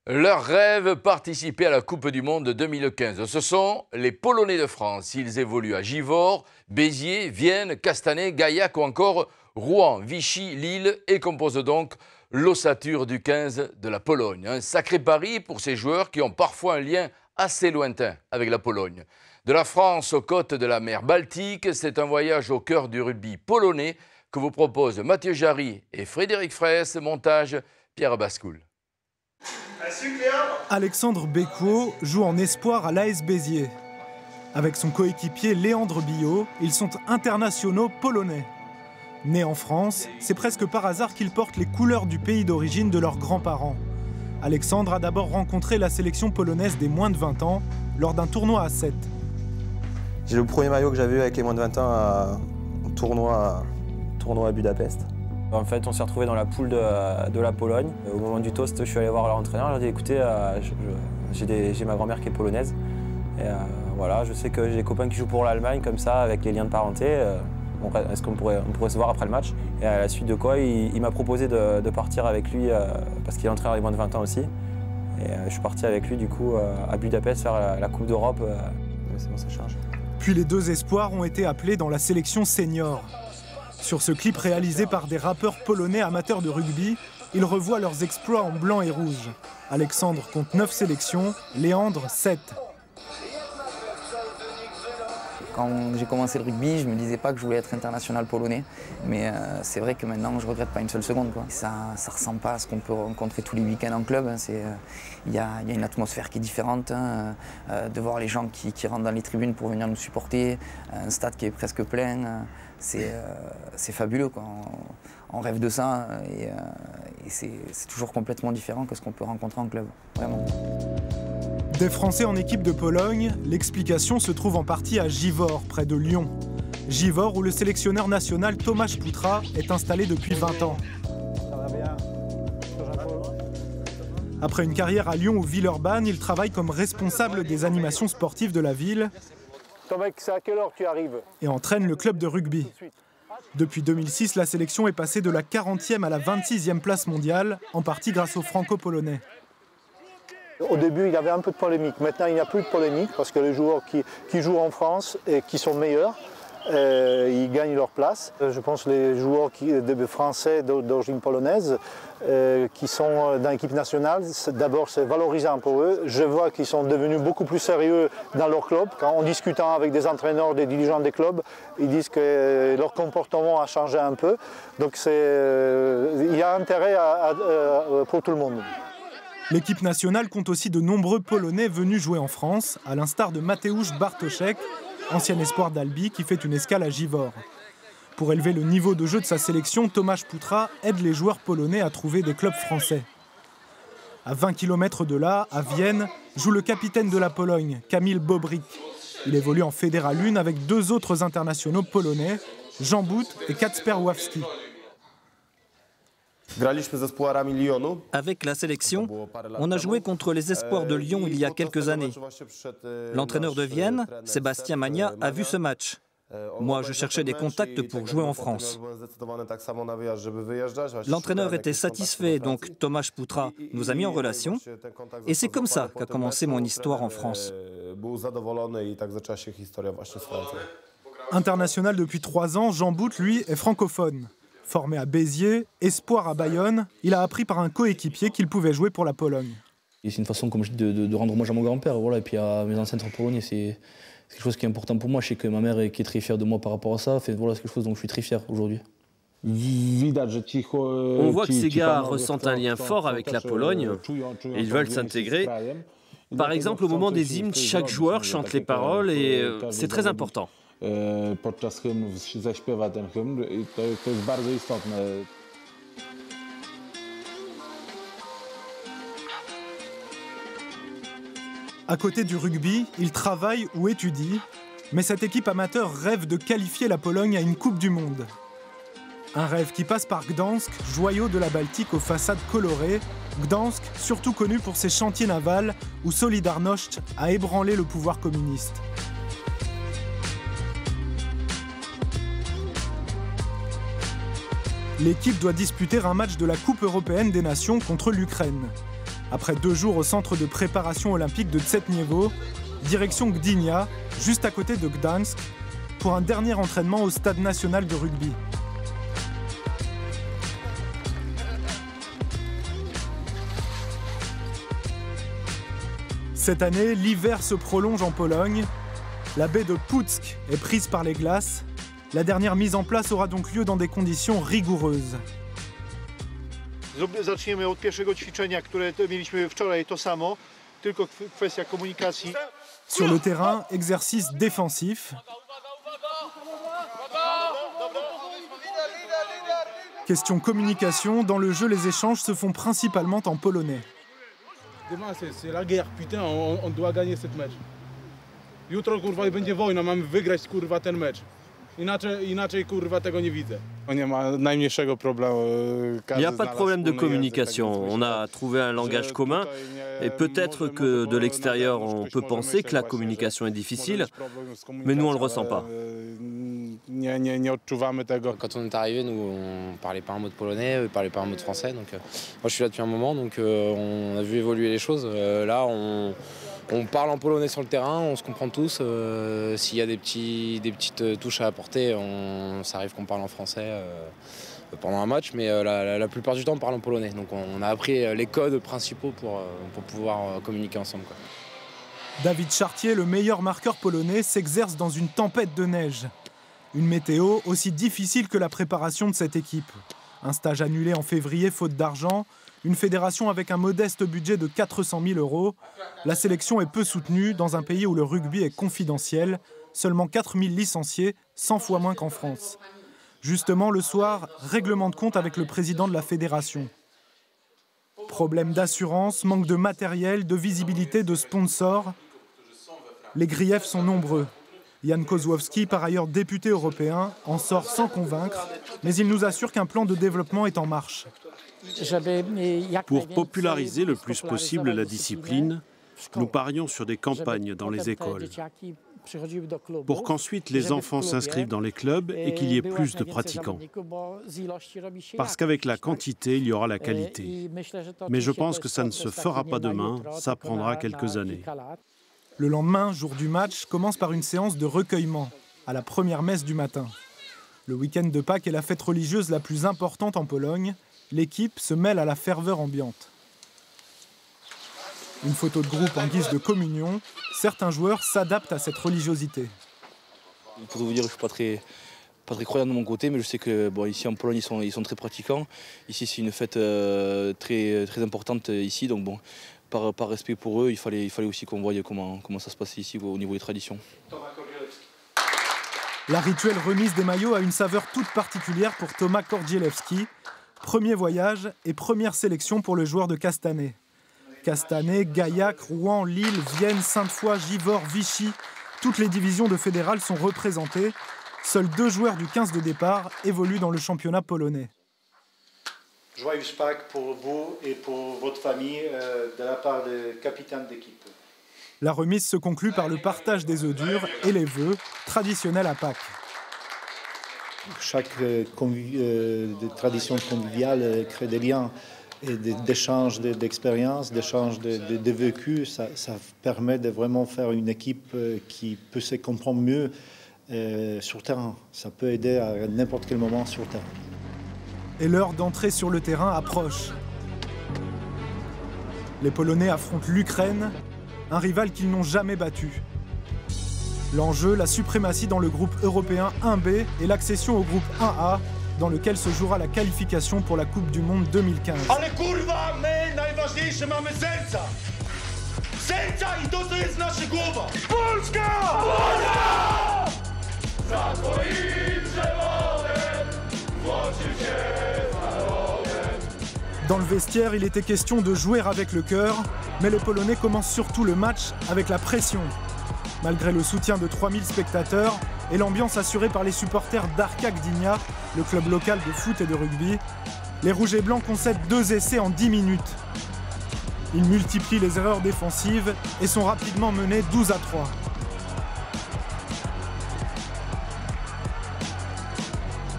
Leur rêve, participer à la Coupe du Monde 2015. Ce sont les Polonais de France. Ils évoluent à Givors, Béziers, Vienne, Castanet, Gaillac ou encore Rouen, Vichy, Lille et composent donc l'ossature du 15 de la Pologne. Un sacré pari pour ces joueurs qui ont parfois un lien assez lointain avec la Pologne. De la France aux côtes de la mer Baltique, c'est un voyage au cœur du rugby polonais que vous proposent Mathieu Jarry et Frédéric Fraisse, montage Pierre Bascoul. Alexandre Bécuot joue en espoir à l'AS Béziers. Avec son coéquipier Léandre Billot, ils sont internationaux polonais. Nés en France, c'est presque par hasard qu'ils portent les couleurs du pays d'origine de leurs grands-parents. Alexandre a d'abord rencontré la sélection polonaise des moins de 20 ans lors d'un tournoi à 7. J'ai le premier maillot que j'avais eu avec les moins de 20 ans à un tournoi à Budapest. En fait, on s'est retrouvés dans la poule de la Pologne. Au moment du toast, je suis allé voir leur entraîneur. Je leur ai dit, écoutez, j'ai ma grand-mère qui est polonaise. Et voilà, je sais que j'ai des copains qui jouent pour l'Allemagne, comme ça, avec les liens de parenté. Est-ce qu'on pourrait se voir après le match? Et à la suite de quoi, il m'a proposé de partir avec lui, parce qu'il est entraîneur des moins de 20 ans aussi. Et je suis parti avec lui, du coup, à Budapest faire la Coupe d'Europe. C'est bon, ça charge. Puis les deux espoirs ont été appelés dans la sélection senior. Sur ce clip réalisé par des rappeurs polonais amateurs de rugby, ils revoient leurs exploits en blanc et rouge. Alexandre compte 9 sélections, Léandre 7. Quand j'ai commencé le rugby, je ne me disais pas que je voulais être international polonais. Mais c'est vrai que maintenant, je ne regrette pas une seule seconde, quoi. Ça ne ressemble pas à ce qu'on peut rencontrer tous les week-ends en club. Il y a une atmosphère qui est différente. De voir les gens qui rentrent dans les tribunes pour venir nous supporter, un stade qui est presque plein. C'est fabuleux, quoi. On rêve de ça et c'est toujours complètement différent que ce qu'on peut rencontrer en club, vraiment. Des Français en équipe de Pologne, l'explication se trouve en partie à Givors, près de Lyon. Givors où le sélectionneur national Tomasz Putra est installé depuis 20 ans. Après une carrière à Lyon ou Villeurbanne, il travaille comme responsable des animations sportives de la ville. Mec, c'est à quelle heure tu arrives? Et entraîne le club de rugby. Depuis 2006, la sélection est passée de la 40e à la 26e place mondiale, en partie grâce aux franco-polonais. Au début, il y avait un peu de polémique. Maintenant, il n'y a plus de polémique parce que les joueurs qui jouent en France et qui sont meilleurs, ils gagnent leur place. Je pense que les joueurs français d'origine polonaise qui sont dans l'équipe nationale, d'abord c'est valorisant pour eux. Je vois qu'ils sont devenus beaucoup plus sérieux dans leur club. En discutant avec des entraîneurs, des dirigeants des clubs, ils disent que leur comportement a changé un peu. Donc il y a intérêt pour tout le monde. L'équipe nationale compte aussi de nombreux Polonais venus jouer en France, à l'instar de Mateusz Bartoszek, ancien espoir d'Albi qui fait une escale à Givors. Pour élever le niveau de jeu de sa sélection, Tomasz Putra aide les joueurs polonais à trouver des clubs français. À 20 km de là, à Vienne, joue le capitaine de la Pologne, Kamil Bobrik. Il évolue en Fédéral 1 avec deux autres internationaux polonais, Jan But et Kacper Ławski. Avec la sélection, on a joué contre les espoirs de Lyon il y a quelques années. L'entraîneur de Vienne, Sébastien Magna, a vu ce match. Moi, je cherchais des contacts pour jouer en France. L'entraîneur était satisfait, donc Tomasz Putra nous a mis en relation. Et c'est comme ça qu'a commencé mon histoire en France. International depuis 3 ans, Jan But, lui, est francophone. Formé à Béziers, espoir à Bayonne, il a appris par un coéquipier qu'il pouvait jouer pour la Pologne. C'est une façon, comme je dis, de rendre hommage à mon grand-père, voilà, et puis à mes ancêtres polonais. C'est quelque chose qui est important pour moi. Je sais que ma mère qui est très fière de moi par rapport à ça. Voilà, c'est quelque chose dont je suis très fier aujourd'hui. On voit que ces gars ressentent un lien fort avec la Pologne et ils veulent s'intégrer. Par exemple, au moment des hymnes, chaque joueur chante les paroles et c'est très important. À côté du rugby, il travaille ou étudie, mais cette équipe amateur rêve de qualifier la Pologne à une Coupe du Monde. Un rêve qui passe par Gdansk, joyau de la Baltique aux façades colorées. Gdansk, surtout connu pour ses chantiers navals où Solidarność a ébranlé le pouvoir communiste. L'équipe doit disputer un match de la Coupe européenne des Nations contre l'Ukraine. Après 2 jours au centre de préparation olympique de Trześniewo, direction Gdynia, juste à côté de Gdańsk, pour un dernier entraînement au stade national de rugby. Cette année, l'hiver se prolonge en Pologne. La baie de Puck est prise par les glaces. La dernière mise en place aura donc lieu dans des conditions rigoureuses. Zaczniemy od pierwszego ćwiczenia, które mieliśmy wczoraj, to samo, tylko kwestia komunikacji. Sur le terrain, exercice défensif. Question communication, dans le jeu, les échanges se font principalement en polonais. Demain, c'est la guerre, putain, on doit gagner ce match. Jutro, kurwa, będzie wojna, mamy wygrać, kurwa, ten mecz. Inaczej, kurwa, tego nie widzę. Nie ma najmniejszego problemu. Il n'y a pas de problème de communication. On a trouvé un langage commun. Et peut-être que de l'extérieur, on peut penser que la communication est difficile, mais nous, on ne le ressent pas. Quand on est arrivé, nous, on ne parlait pas un mot de polonais, on ne parlait pas un mot de français. Donc, moi, je suis là depuis un moment, donc on a vu évoluer les choses. Là, on parle en polonais sur le terrain, on se comprend tous. S'il y a des petites touches à apporter, ça arrive qu'on parle en français pendant un match, mais la plupart du temps, on parle en polonais. Donc on a appris les codes principaux pour pouvoir communiquer ensemble, quoi. David Chartier, le meilleur marqueur polonais, s'exerce dans une tempête de neige. Une météo aussi difficile que la préparation de cette équipe. Un stage annulé en février faute d'argent, une fédération avec un modeste budget de 400 000 €. La sélection est peu soutenue dans un pays où le rugby est confidentiel. Seulement 4 000 licenciés, 100 fois moins qu'en France. Justement, le soir, règlement de compte avec le président de la fédération. Problème d'assurance, manque de matériel, de visibilité, de sponsors. Les griefs sont nombreux. Jan Kozłowski, par ailleurs député européen, en sort sans convaincre, mais il nous assure qu'un plan de développement est en marche. Pour populariser le plus possible la discipline, nous parions sur des campagnes dans les écoles, pour qu'ensuite les enfants s'inscrivent dans les clubs et qu'il y ait plus de pratiquants. Parce qu'avec la quantité, il y aura la qualité. Mais je pense que ça ne se fera pas demain, ça prendra quelques années. Le lendemain, jour du match, commence par une séance de recueillement, à la première messe du matin. Le week-end de Pâques est la fête religieuse la plus importante en Pologne. L'équipe se mêle à la ferveur ambiante. Une photo de groupe en guise de communion, certains joueurs s'adaptent à cette religiosité. Pour vous dire, je ne suis pas très croyant de mon côté, mais je sais que bon, ici en Pologne, ils sont très pratiquants. Ici, c'est une fête très importante ici, donc bon, par respect pour eux, il fallait aussi qu'on voie comment ça se passe ici au niveau des traditions. La rituelle remise des maillots a une saveur toute particulière pour Tomasz Kordzielewski. Premier voyage et première sélection pour le joueur de Castanet. Castanet, Gaillac, Rouen, Lille, Vienne, Sainte-Foy, Givors, Vichy, toutes les divisions de fédérales sont représentées. Seuls 2 joueurs du 15 de départ évoluent dans le championnat polonais. Joyeuse Pâques pour vous et pour votre famille de la part du capitaine d'équipe. La remise se conclut par le partage des œufs durs et les vœux, traditionnels à Pâques. Chaque tradition conviviale crée des liens et d'échanges d'expériences, d'échanges de vécus. Ça permet de vraiment faire une équipe qui peut se comprendre mieux sur le terrain. Ça peut aider à n'importe quel moment sur le terrain. Et l'heure d'entrer sur le terrain approche. Les Polonais affrontent l'Ukraine, un rival qu'ils n'ont jamais battu. L'enjeu, la suprématie dans le groupe européen 1B et l'accession au groupe 1A, dans lequel se jouera la qualification pour la Coupe du Monde 2015. Ale kurwa, my najważniejsze mamy serca! Serca i to, co jest w naszych głowach! Polska! Polska! Za twoim przewodem włączył się z narodem. Dans le vestiaire, il était question de jouer avec le cœur, mais les Polonais commencent surtout le match avec la pression. Malgré le soutien de 3000 spectateurs et l'ambiance assurée par les supporters d'Arka Gdynia, le club local de foot et de rugby, les Rouges et Blancs concèdent 2 essais en 10 minutes. Ils multiplient les erreurs défensives et sont rapidement menés 12-3.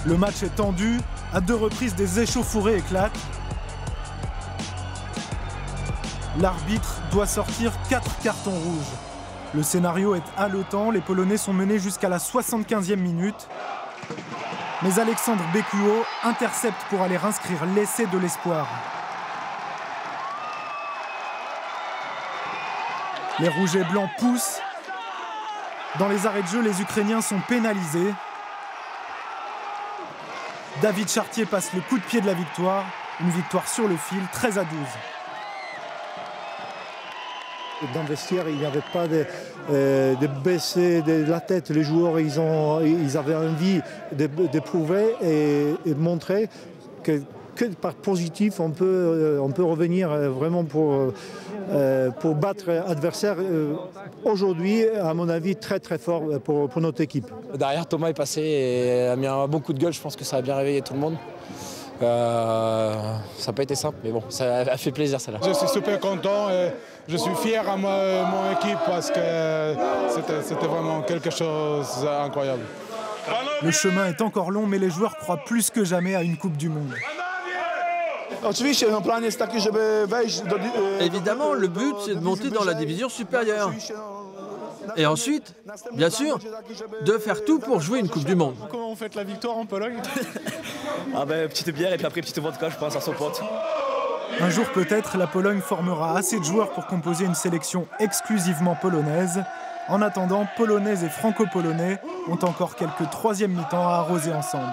Le match est tendu, à 2 reprises des échauffourées éclatent. L'arbitre doit sortir 4 cartons rouges. Le scénario est haletant, les Polonais sont menés jusqu'à la 75e minute. Mais Alexandre Bekuo intercepte pour aller inscrire l'essai de l'espoir. Les rouges et blancs poussent. Dans les arrêts de jeu, les Ukrainiens sont pénalisés. David Chartier passe le coup de pied de la victoire. Une victoire sur le fil, 13-12. Dans le vestiaire, il n'y avait pas de baisser de la tête. Les joueurs, ils avaient envie de prouver et de montrer que par positif, on peut revenir vraiment pour battre l'adversaire. Aujourd'hui, à mon avis, très très fort pour notre équipe. Derrière, Thomas est passé et a mis un bon coup de gueule. Je pense que ça a bien réveillé tout le monde. Ça n'a pas été simple, mais bon, ça a fait plaisir, celle-là. Je suis super content et je suis fier à mon équipe parce que c'était vraiment quelque chose d'incroyable. Le chemin est encore long, mais les joueurs croient plus que jamais à une Coupe du Monde. Évidemment, le but, c'est de monter dans la division supérieure. Et ensuite, bien sûr, de faire tout pour jouer une Coupe du Monde. Comment on fête la victoire en Pologne? Petite bière et puis après petite vodka, je pense, à son pote. Un jour peut-être, la Pologne formera assez de joueurs pour composer une sélection exclusivement polonaise. En attendant, Polonais et Franco-Polonais ont encore quelques troisième mi-temps à arroser ensemble.